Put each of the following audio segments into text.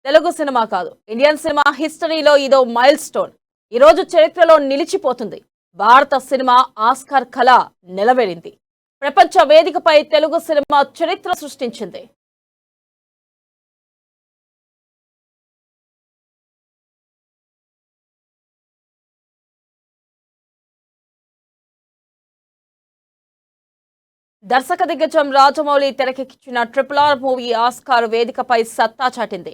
Telugu cinema కాదు, Indian cinema హిస్టరీలో ఇదో మైల్ స్టోన్. ఈ రోజు చరిత్రలో నిలిచిపోతుంది. భారత సినిమా ఆస్కార్ కళ నిలబెరింది. ప్రపంచ వేదికపై తెలుగు సినిమా చరిత్ర సృష్టించింది. దర్శక దిగ్గజం రాజమౌళి తెరకెక్కించిన RRR మూవీ ఆస్కార్ వేదికపై సత్తా చాటింది.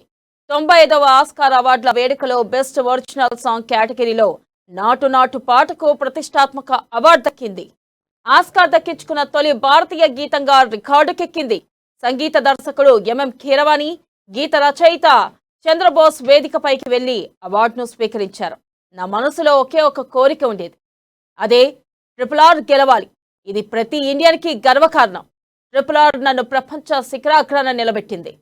95వ ఆస్కార్ అవార్డుల వేడుకలో బెస్ట్ ఒరిజినల్ సాంగ్ కేటగిరీలో నాటు నాటు పాటకు ప్రతిష్టాత్మక అవార్డు దక్కింది. ఆస్కార్ దక్కించుకున్న తొలి భారతీయ గీతంగా రికార్డుకెక్కింది. సంగీత దర్శకుడు ఎంఎం కీరవాణి, గీత రచయిత చంద్రబోస్ వేదికపైకి వెళ్లి అవార్డును స్వీకరించారు. నా మనసులో ఒకే ఒక కోరిక ఉండేది, అదే RRR గెలవాలి. ఇది ప్రతి ఇండియన్కి గర్వకారణం. RRR నన్ను ప్రపంచ శిఖరాగ్రాన నిలబెట్టింది.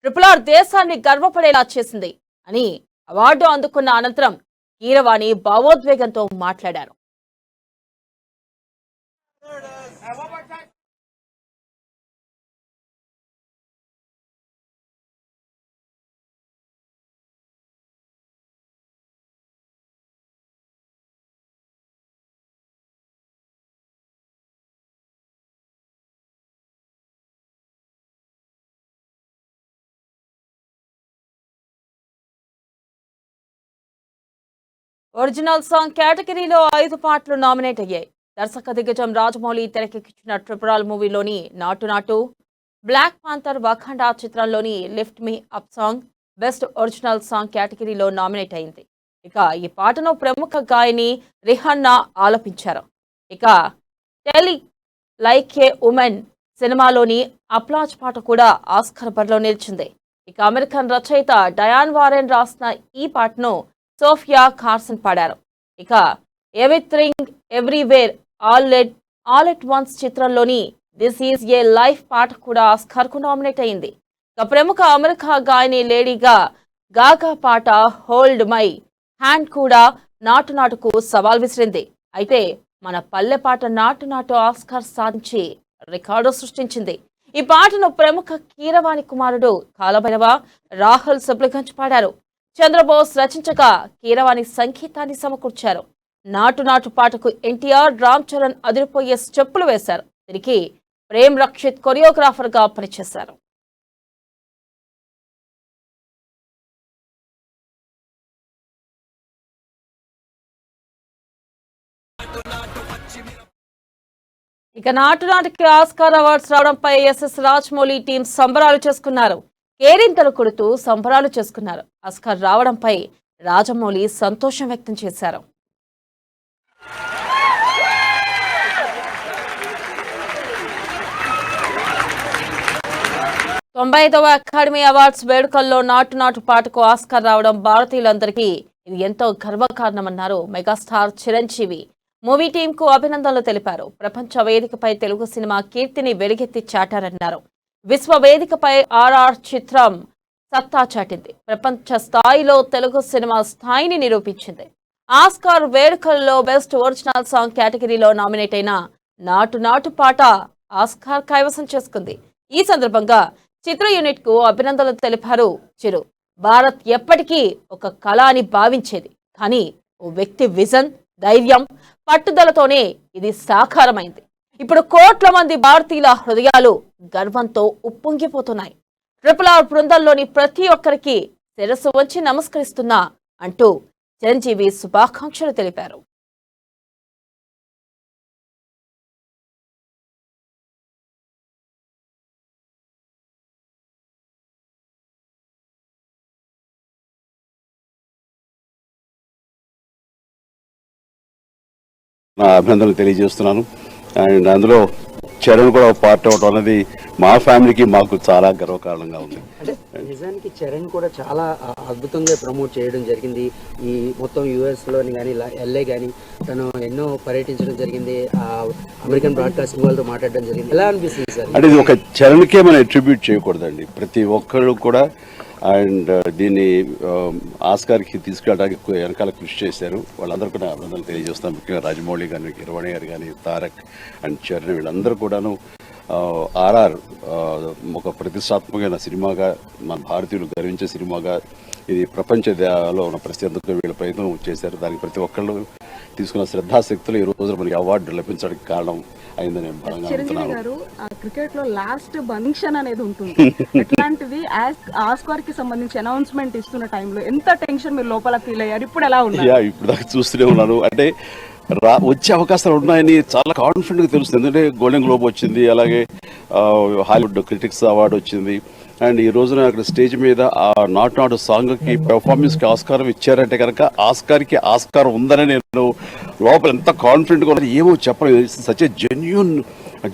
RRR దేశాన్ని గర్వపడేలా చేసింది అని అవార్డు అందుకున్న అనంతరం కీరవాణి భావోద్వేగంతో మాట్లాడారు. ఒరిజినల్ సాంగ్ కేటగిరీలో 5 పాటలు నామినేట్ అయ్యాయి. దర్శక దిగ్గజం రాజమౌళి తెరకెక్కించిన RRR మూవీలోని నాటు నాటు, బ్లాక్ పాంథర్ వఖండా చిత్రంలోని lift me up song best original song కేటగిరీలో నామినేట్ అయింది. ఇక ఈ పాటను ప్రముఖ గాయని రిహాన్నా ఆలపించారు. ఇక టెలి లైక్ ఏ ఉమెన్ సినిమాలోని అప్లాజ్ పాట కూడా ఆస్కార్ బరిలో నిలిచింది. ఇక అమెరికన్ రచయిత డయాన్ వారెన్ రాసిన ఈ పాటను సోఫియా కార్సన్ పాడారు. ఇక everything everywhere all at once చిత్రంలోని దిస్ ఈజ్ ఏ లైఫ్ పాట కూడా ఆస్కార్ కు నామినేట్ అయింది. ఇక ప్రముఖ అమెరికా గాయని లేడీగా గాగా పాట హోల్డ్ మై హ్యాండ్ కూడా నాటు నాటుకు సవాల్ విసిరింది. అయితే మన పల్లె పాట నాటు నాటు ఆస్కార్ సాధించి రికార్డు సృష్టించింది. ఈ పాటను ప్రముఖ కీరవాణి కుమారుడు కాలభైరవ రాహుల్ సబ్లగంజ్ పాడారు. చంద్రబోస్ రచించగా కీరవాణి సంగీతాన్ని సమకూర్చారు. నాటు నాటు పాటకు ఎన్టీఆర్, రామ్ చరణ్ అదిరిపోయే స్టెప్పులు వేశారు. దీనికి ప్రేమ్ రక్షిత్ కొరియోగ్రాఫర్ గా పనిచేశారు. ఇక నాటు నాటుకి ఆస్కార్ అవార్డ్స్ రావడంపై ఎస్ఎస్ రాజమౌళి టీం సంబరాలు చేసుకున్నారు. కేరింతలు కొడుతూ సంబరాలు చేసుకున్నారు. ఆస్కార్ రావడంపై రాజమౌళి సంతోషం వ్యక్తం చేశారు. తొంభైదవ అకాడమీ అవార్డ్స్ వేడుకల్లో నాటు నాటు పాటకు ఆస్కార్ రావడం భారతీయులందరికీ ఇది ఎంతో గర్వకారణమన్నారు మెగాస్టార్ చిరంజీవి. మూవీ టీం కు అభినందనలు తెలిపారు. ప్రపంచ వేదికపై తెలుగు సినిమా కీర్తిని వెలుగెత్తి చాటారన్నారు. విశ్వ వేదికపై RRR చిత్రం సత్తా చాటింది. ప్రపంచ స్థాయిలో తెలుగు సినిమా స్థాయిని నిరూపించింది. ఆస్కార్ వేడుకల్లో బెస్ట్ ఒరిజినల్ సాంగ్ కేటగిరీలో నామినేట్ అయిన నాటు నాటు పాట ఆస్కార్ కైవసం చేసుకుంది. ఈ సందర్భంగా చిత్ర యూనిట్ కు అభినందనలు తెలిపారు చిరు. భారత్ ఎప్పటికీ ఒక కళ అని భావించేది, కానీ ఓ వ్యక్తి విజన్, ధైర్యం, పట్టుదలతోనే ఇది సాకారమైంది. ఇప్పుడు కోట్ల మంది భారతీయుల హృదయాలు గర్వంతో ఉప్పొంగిపోతున్నాయి. RRR బృందంలోని ప్రతి ఒక్కరికి శిరస్సు వంచి నమస్కరిస్తున్నా అంటూ చిరంజీవి శుభాకాంక్షలు తెలిపారు. నా అభినందనలు తెలియజేస్తున్నాను. అండ్ అందులో చరణ్ కూడా పార్ట్ అవడం అనేది మా ఫ్యామిలీకి మాకు చాలా గర్వకారణంగా ఉంది. అంటే నిజానికి చరణ్ కూడా చాలా అద్భుతంగా ప్రమోట్ చేయడం జరిగింది. ఈ మొత్తం యుఎస్లోని కానీ LA కానీ తను ఎన్నో పర్యటించడం జరిగింది. అమెరికన్ బ్రాడ్కాస్టింగ్ వాళ్ళతో మాట్లాడడం జరిగింది. ఎలా అనిపిస్తుంది సార్? అంటే ఇది ఒక చరణ్కే మనం అట్రిబ్యూట్ చేయకూడదండి. ప్రతి ఒక్కరు కూడా అండ్ దీన్ని ఆస్కార్కి తీసుకెళ్ళడానికి వెనకాల కృషి చేశారు. వాళ్ళందరూ కూడా అభినందనలు తెలియజేస్తాం. ముఖ్యంగా రాజమౌళి గారిని, కీరవాణి గారు కానీ, తారక్ అండ్ చరణ్ వీళ్ళందరూ కూడాను ఆర్ఆర్ ఒక ప్రతిష్టాత్మకమైన సినిమాగా మన భారతీయులు గర్వించే సినిమాగా ఇది ప్రపంచంలో ఉన్న ప్రత్యేకంగా వీళ్ళ ప్రయత్నం చేశారు. దానికి ప్రతి ఒక్కళ్ళు తీసుకున్న శ్రద్ధాశక్తులు ఈ రోజు మనకి అవార్డు లభించడానికి కారణం అయిందని నేను బలంగా చిరంజీవి గారు క్రికెట్ లో లాస్ట్ బంక్షన్ అనేది ఉంటుంది. అట్లాంటిది ఆస్కార్ కి సంబంధించి అనౌన్స్మెంట్ ఇస్తున్న టైంలో ఎంత టెన్షన్ మీరు లోపల ఫీల్ అయ్యారు? ఇప్పుడు ఎలా ఉన్నారు? ఇప్పుడు దాకా చూస్తూనే ఉన్నాను. అంటే వచ్చే అవకాశాలు ఉన్నాయని చాలా కాన్ఫిడెంట్గా తెలుస్తుంది. ఎందుకంటే గోల్డెన్ గ్లోబ్ వచ్చింది, అలాగే హాలీవుడ్ క్రిటిక్స్ అవార్డు వచ్చింది. అండ్ ఈ రోజున అక్కడ స్టేజ్ మీద ఆ నాట్ సాంగ్కి పెర్ఫార్మెన్స్కి ఆస్కారం ఇచ్చారంటే కనుక ఆస్కార్కి ఆస్కారం ఉందని నేను లోపల ఎంత కాన్ఫిడెంట్గా ఉన్నది ఏమో చెప్పలేదు. సచ్ ఏ జెన్యూన్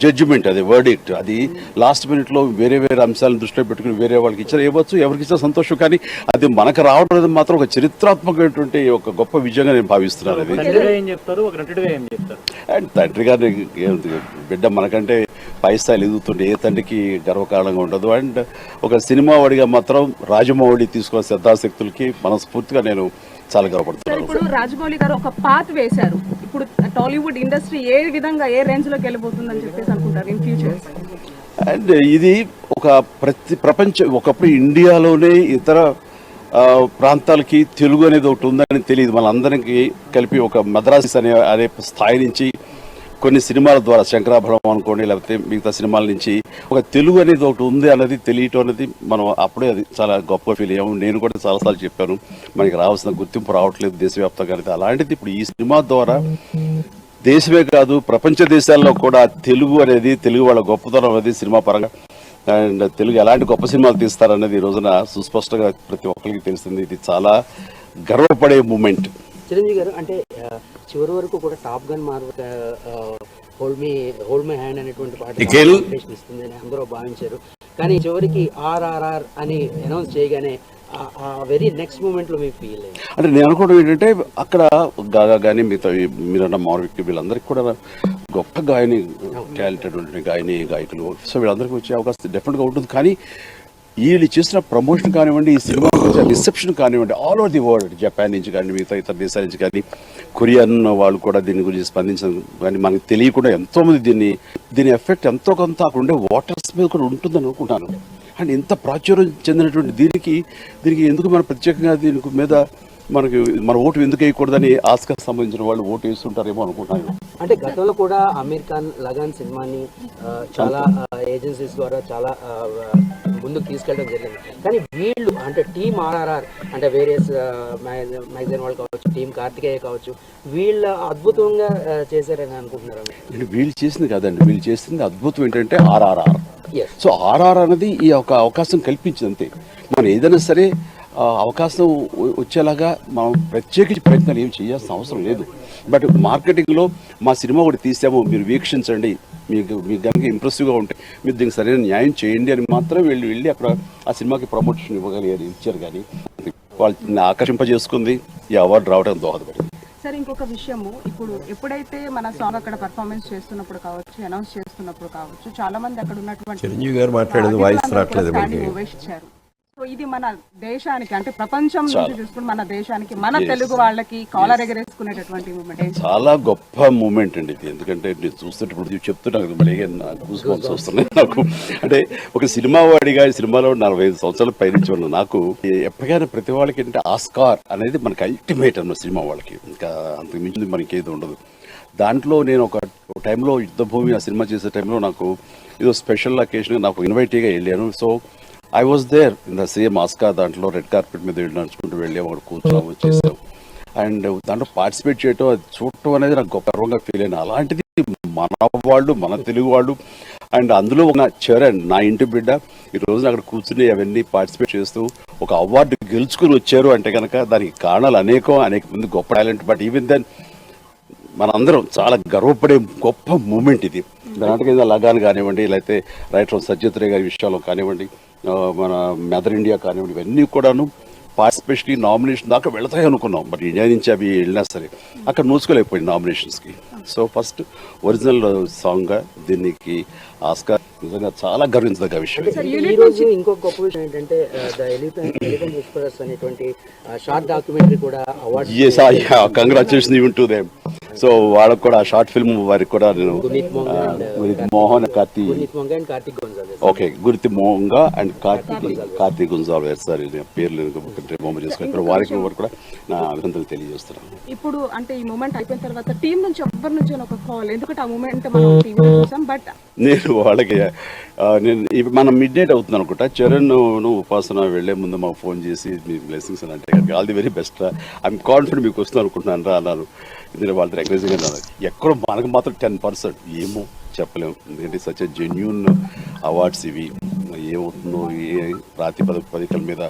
జడ్జిమెంట్, అది వర్డిక్ట్. అది లాస్ట్ మినిట్లో వేరే అంశాలను దృష్టిలో పెట్టుకుని వేరే వాళ్ళకి ఇచ్చారు, ఇవ్వచ్చు, ఎవరికి ఇచ్చిన సంతోషం. కానీ అది మనకు రావడం అనేది మాత్రం ఒక చరిత్రాత్మకమైనటువంటి ఒక గొప్ప విజయంగా నేను భావిస్తున్నాను. అది అండ్ తండ్రి గారిని బిడ్డ మనకంటే పై స్థాయిలు ఎదుగుతుంటే ఏ తండ్రికి గర్వకారణంగా ఉండదు. అండ్ ఒక సినిమా వాడిగా మాత్రం రాజమౌళి తీసుకున్న శ్రద్ధాశక్తులకి మనస్ఫూర్తిగా నేను చాలా గర్వపడుతున్నాను. ఇప్పుడు రాజమౌళి గారు ఒక పాత్ వేశారు. ఇప్పుడు టాలీవుడ్ ఇండస్ట్రీ ఏ విధంగా ఏ రేంజ్ లోకి వెళ్ళిపోతుందని చెప్పేసి అనుకుంటారు ఇన్ ఫ్యూచర్? అండ్ ఇది ఒక ఒకప్పుడు ఇండియాలోనే ఇతర ప్రాంతాలకి తెలుగు అనేది ఒకటి ఉందని తెలియదు. మనందరికీ కలిపి ఒక మద్రాసిస్ అనే స్థాయి నుంచి కొన్ని సినిమాల ద్వారా, శంకరాభరణం అనుకోండి, లేకపోతే మిగతా సినిమాల నుంచి ఒక తెలుగు అనేది ఒకటి ఉంది అన్నది తెలియటం అనేది మనం అప్పుడే అది చాలా గొప్ప ఫీల్ అయ్యాము. నేను కూడా చాలాసార్లు చెప్పాను, మనకి రావాల్సిన గుర్తింపు రావట్లేదు దేశవ్యాప్తంగా అనేది. అలాంటిది ఇప్పుడు ఈ సినిమా ద్వారా దేశమే కాదు ప్రపంచ దేశాల్లో కూడా తెలుగు అనేది, తెలుగు వాళ్ళ గొప్పతనం అనేది సినిమా పరంగా, అండ్ తెలుగు ఎలాంటి గొప్ప సినిమాలు తీస్తారనేది ఈ రోజున సుస్పష్టంగా ప్రతి ఒక్కరికి తెలిసింది. ఇది చాలా గర్వపడే మూమెంట్. చిరంజీవి గారు, అంటే చివరి వరకు కూడా top gun hold my hand అనేటువంటి పాట ఇస్తుంది అని అందరూ భావించారు. కానీ చివరికి RRR అని అనౌన్స్ చేయగానే ఆ వెరీ నెక్స్ట్ మూమెంట్ లో మీకు ఫీల్ అయ్యింది? అంటే నేను అనుకోవడం ఏంటంటే అక్కడ గాగా కానీ మిగతా మీరన్న మారువిక్కి వీళ్ళందరికీ కూడా గొప్ప టాలెంటెడ్ గాయకులు, సో వీళ్ళందరికీ వచ్చే అవకాశం డెఫినెట్గా ఉంటుంది. కానీ వీళ్ళు చేసిన ప్రమోషన్ కానివ్వండి, ఈ సినిమా రిసెప్షన్ కానివ్వండి, all over the world, Japan నుంచి కానీ మిగతా ఇతర దేశాల నుంచి కానీ, కొరియన్ వాళ్ళు కూడా దీని గురించి స్పందించడం కానీ మనకు తెలియకుండా ఎంతోమంది దీని ఎఫెక్ట్ ఎంతో కొంత అక్కడ ఉండే వాటర్స్ మీద కూడా ఉంటుందని అనుకుంటాను. అండ్ ఇంత ప్రాచుర్యం చెందినటువంటి దీనికి ఎందుకు మనం ప్రత్యేకంగా దీని మీద మన ఓటు ఎందుకు వేయకూడదని ఆస్కార్ సంబంధించిన వాళ్ళు ఓటు వేస్తుంటారేమో అనుకుంటున్నాను. అంటే గతంలో కూడా అమీర్ ఖాన్ లగాన్ సినిమాని చాలా ఏజెన్సీస్ ద్వారా చాలా ముందుకు తీసుకెళ్ళడం జరిగింది. కానీ వీళ్ళు అంటే టీమ్ RRR, అంటే వేరియస్ మ్యాగజైన్ వాళ్ళు కావచ్చు, టీం కార్తికేయ కావచ్చు, వీళ్ళ అద్భుతంగా చేశారని అనుకుంటున్నారు? వీళ్ళు చేసింది కాదండి, వీళ్ళు చేసింది అద్భుతం ఏంటంటే RRR. సో RRR అనేది ఈ ఒక అవకాశం కల్పించింది అంతే. మనం ఏదైనా సరే అవకాశం వచ్చేలాగా మనం ప్రత్యేకించి ప్రయత్నాలు ఏం చేయాల్సిన అవసరం లేదు. బట్ మార్కెటింగ్లో మా సినిమా ఒకటి తీసాము, మీరు వీక్షించండి, మీకు కనుక ఇంప్రెసివ్గా ఉంటే మీరు దీనికి సరైన న్యాయం చేయండి అని మాత్రం వెళ్ళి అక్కడ ఆ సినిమాకి ప్రమోషన్ ఇచ్చారు. కానీ వాళ్ళని ఆకర్షింపజేసుకుంది ఈ అవార్డు రావడానికి దోహదపడింది. సార్, ఇంకొక విషయము, ఇప్పుడు ఎప్పుడైతే మన సాంగ్ అక్కడ పర్ఫార్మెన్స్ చేస్తున్నప్పుడు కావచ్చు, అనౌన్స్ చేస్తున్నప్పుడు కావచ్చు, చాలా మంది అక్కడ ఉన్నటువంటి చిరంజీవి గారు మాట్లాడేది వాయిస్ రావట్లేదు. సో ఇది మన దేశానికి, అంటే ప్రపంచం నుంచి చూసుకుని మన దేశానికి, మన తెలుగు వాళ్ళకి కాలర్ ఎగరేసుకునేటటువంటి మూమెంట్ చాలా గొప్ప మూమెంట్ అండి ఇది. ఎందుకంటే నేను చూస్తుంటే ఇప్పుడు చెప్తున్నా మళ్ళీ గూస్బంప్స్ వస్తున్నాయి నాకు. అంటే ఒక సినిమా వాడిగా సినిమాలో 45 సంవత్సరాల పైనుంచి ఉన్న నాకు ఎప్పటికైనా ప్రతి వాళ్ళకి ఏంటంటే ఆస్కార్ అనేది మనకి అల్టిమేట్ అన్న సినిమా వాళ్ళకి, ఇంకా అంతకు మించింది మనకి ఏది ఉండదు. దాంట్లో నేను ఒక టైంలో యుద్ధభూమి ఆ సినిమా చేసే టైంలో నాకు ఏదో స్పెషల్ అకేషన్గా నాకు ఇన్వైటీగా వెళ్ళాను. So I was there in the same Oscar. దాంట్లో రెడ్ కార్పెట్ మీద నడుచుకుంటూ వెళ్ళి అక్కడ కూర్చోము చేసాం. అండ్ దాంట్లో పార్టిసిపేట్ చేయటం, అది చూడటం అనేది నాకు గొప్ప గర్వంగా ఫీల్ అయినా. అలాంటిది మన వాళ్ళు, మన తెలుగు వాళ్ళు, అండ్ అందులో ఒక చరణ్, నా ఇంటి బిడ్డ, ఈ రోజున అక్కడ కూర్చుని అవన్నీ పార్టిసిపేట్ చేస్తూ ఒక అవార్డు గెలుచుకుని వచ్చారు అంటే కనుక దానికి కారణాలు అనేక మంది గొప్ప టాలెంట్. బట్ ఈవెన్ దెన్ మనందరం చాలా గర్వపడే గొప్ప మూమెంట్ ఇది. దాంట్లో ఏదో లగాన్ కానివ్వండి, లేకపోతే రైటర్ సత్యత్ రే గారి విషయాల్లో కానివ్వండి, మన మదర్ ఇండియా కానివ్వండి, ఇవన్నీ కూడాను పార్టిసిపేషన్ నామినేషన్ దాకా వెళతాయి అనుకున్నాం. బట్ ఇండియా నుంచి అవి వెళ్ళినా సరే అక్కడ నోచుకోలేకపోయింది నామినేషన్స్కి. సో ఫస్ట్ ఒరిజినల్ సాంగ్గా దీనికి ఆస్కార్ నిజంగా చాలా గర్వించదగ్గ విషయం. ఈ రోజు ఇంకొక గొప్ప విషయం ఏంటంటే ద ఎలిఫెంట్ విస్పరర్స్ అనేటువంటి షార్ట్ డాక్యుమెంటరీ కూడా award. Congratulation even to them. So వాళ్ళకు కూడా ఆ షార్ట్ ఫిల్మ్ వారికి కూడా నేను గుర్నిత్ మోంగా గురితి మోహన్ కార్తీ అండ్ కార్తిక్ గొన్సాల్విస్. ఓకే గురితి మోంగా అండ్ కార్తీక్ గుంజాల్వేర్ సార్ పేర్లు రిమంబర్ చేసుకుని ఇక్కడ వారికి కూడా నా అభినందనలు తెలియజేస్తున్నాను. ఇప్పుడు అంటే ఈ మూమెంట్ అయిపోయిన తర్వాత టీం నుంచి ఎవరి నుంచి ఒక కాల్, ఎందుకంటే ఆ మూమెంట్ మనం టీవీలో చూసాం, బట్ నేను వాళ్ళకి మనం మిడ్ నైట్ అవుతుంది అనుకుంటా, చరణ్ ఉపాసన వెళ్లే ముందు మాకు ఫోన్ చేసి మీ బ్లెస్సింగ్స్ అని అంటే ఆల్ ది వెరీ బెస్ట్ రా, ఐఎమ్ కాన్ఫిడెంట్ మీకు వస్తుంది అనుకుంటున్నాను రా అన్నారు. నేను వాళ్ళతో ఎంకరేజింగ్ అన్నారు. ఎక్కడో మనకు మాత్రం 10% ఏమో చెప్పలేము, ఎందుకంటే సచ్ జెన్యూన్ అవార్డ్స్ ఇవి. ఏమవుతుందో ఏ ప్రాతిపదికల మీద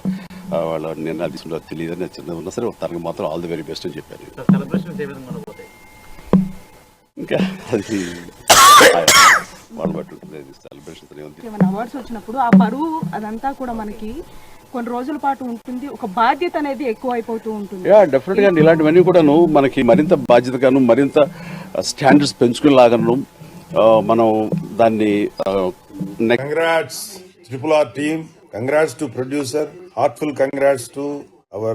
వాళ్ళ నిర్ణయాలు తీసుకుంటారో తెలియదని చిన్నది ఉన్నా సరే తనకు మాత్రం ఆల్ ది వెరీ బెస్ట్ అని చెప్పాను. ఇంకా అది వాళ్ళు బట్టి ఉంటుంది సెలబ్రేషన్. ఏమైనా అవార్డ్స్ వచ్చినప్పుడు ఆ బరువు అదంతా కూడా మనకి కొన్ని రోజుల పాటు ఉంటుంది, ఒక బాధ్యత అనేది ఎక్కువ అయిపోతూ ఉంటుంది. డెఫినెట్ గా ఇలాంటివన్నీ కూడాను మనకి మరింత బాధ్యతగాను మరింత స్టాండర్డ్స్ పెంచుకునేలాగాను మనం దాన్ని Congrats, Triple R team. Congrats to producer. Heartful congrats to our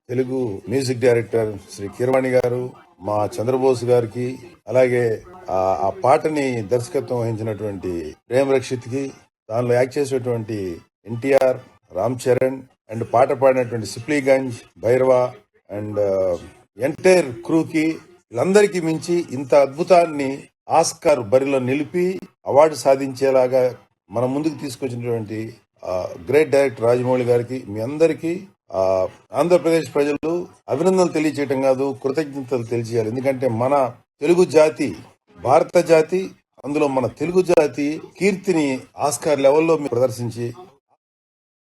Telugu music director Sri Kirwani garu, మా చంద్రబోస్ గారికి, అలాగే ఆ పాటని దర్శకత్వం వహించినటువంటి ప్రేమ్ రక్షిత్ కి, దానిలో యాక్ట్ చేసినటువంటి ఎన్టీఆర్, రామ్ చరణ్ అండ్ పాట పాడినటువంటి సిప్లీగంజ్, భైరవ అండ్ ఎంటైర్ క్రూకి, వీళ్ళందరికీ మించి ఇంత అద్భుతాన్ని ఆస్కార్ బరిలో నిలిపి అవార్డు సాధించేలాగా మన ముందుకు తీసుకొచ్చినటువంటి గ్రేట్ డైరెక్టర్ రాజమౌళి గారికి, మీ అందరికీ ఆంధ్రప్రదేశ్ ప్రజలు అభినందనలు తెలియచేయటం కాదు, కృతజ్ఞతలు తెలియజేయాలి. ఎందుకంటే మన తెలుగు జాతి, భారత జాతి, అందులో మన తెలుగు జాతి కీర్తిని ఆస్కార్ లెవెల్లో ప్రదర్శించి